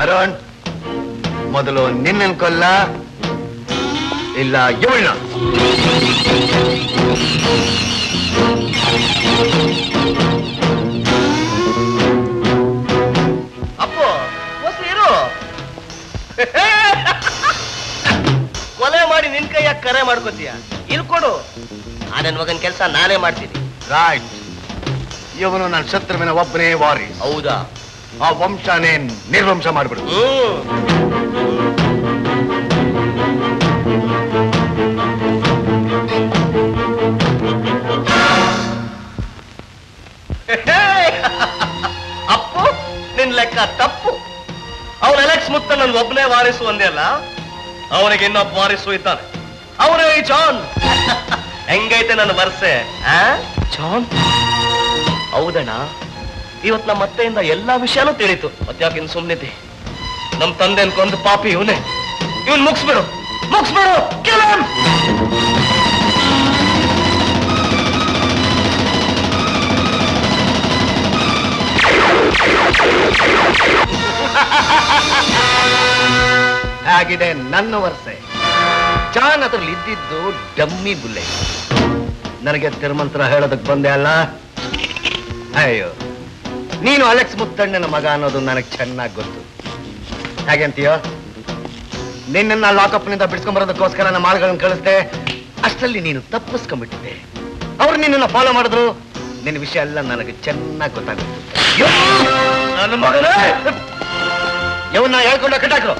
ಅರುಣ್, ಮೊದಲು ನಿನ್ನನ್ ಕೊಲ್ಲ ಇಲ್ಲ ಇವಳನ್ನ. ಅಪ್ಪು ಇರು. ಕೊಲೆ ಮಾಡಿ ನಿನ್ ಕೈಯಾಗ ಕರೆ ಮಾಡ್ಕೋತೀಯ? ಇಲ್ಲಿ ಕೊಡು, ಆ ನನ್ ಮಗನ್ ಕೆಲಸ ನಾನೇ ಮಾಡ್ತೀನಿ. ರೈಟ್. ಇವನು ನನ್ನ ಶತ್ರುವಿನ ಒಬ್ಬನೇ ವಾರಿಸ್. ಹೌದಾ? ಆ ವಂಶನೇ ನಿರ್ವಂಶ ಮಾಡ್ಬಿಡು. ಅಪ್ಪು, ನಿನ್ ಲೆಕ್ಕ ತಪ್ಪು. ಅವನ ಅಲೆಕ್ಸ್ ಮುತ್ತ ನನ್ ಒಬ್ಬನೇ ವಾರಿಸು ಅಂದೆ ಅಲ್ಲ, ಅವನಿಗೆ ಇನ್ನೊಬ್ಬ ವಾರಿಸು ಇದ್ದಾನೆ. ಅವನೇ ಜಾನ್. ಹೆಂಗೈತೆ ನನ್ನ ವರ್ಸೆ? ಜಾನ್? ಹೌದಣ್ಣ, ಇವತ್ ನಮ್ಮ ಅತ್ತೆಯಿಂದ ಎಲ್ಲಾ ವಿಷಯನೂ ತಿಳಿತು. ಮತ್ತ್ಯಾಕಿನ್ ಸುಮ್ನಿತಿ? ನಮ್ ತಂದೆನ್ ಕೊಂದು ಪಾಪಿ ಇವನೇ. ಇವನ್ ಮುಗಿಸ್ಬಿಡು, ಮುಗಿಸ್ಬಿಡು. ಹಾಗಿದೆ ನನ್ನ ವರ್ಷೆ. ಜಾನ್ ಅದ್ರಲ್ಲಿ ಇದ್ದಿದ್ದು ಡಮ್ಮಿ ಬುಲ್ಲೆಟ್. ನನಗೆ ತಿರುಮಂತ್ರ ಹೇಳೋದಕ್ ಬಂದೆ ಅಲ್ಲ. ಅಯ್ಯೋ, ನೀನು ಅಲೆಕ್ಸ್ ಮುತ್ತಣ್ಣನ ಮಗ ಅನ್ನೋದು ನನಗೆ ಚೆನ್ನಾಗಿ ಗೊತ್ತು. ಹಾಗೆಂತೀಯೋ? ನಿನ್ನ ಲಾಕಪ್ನಿಂದ ಬಿಡಿಸ್ಕೊಂಡ್ಬರೋದಕ್ಕೋಸ್ಕರ ನಮ್ಮ ಆಳುಗಳನ್ನ ಕಳಿಸ್ದೆ. ಅಷ್ಟರಲ್ಲಿ ನೀನು ತಪ್ಪಿಸ್ಕೊಂಡ್ಬಿಟ್ಟಿದ್ದೆ. ಅವ್ರು ನಿನ್ನನ್ನು ಫಾಲೋ ಮಾಡಿದ್ರು. ನಿನ್ನ ವಿಷಯ ಎಲ್ಲ ನನಗೆ ಚೆನ್ನಾಗಿ ಗೊತ್ತಾಗುತ್ತೆ. ನನ್ನ ಮಗನೇ, ಇವನ್ನ ಹೇಳ್ಕೊಂಡ ಕಟ್ಟಾಕ್ರು.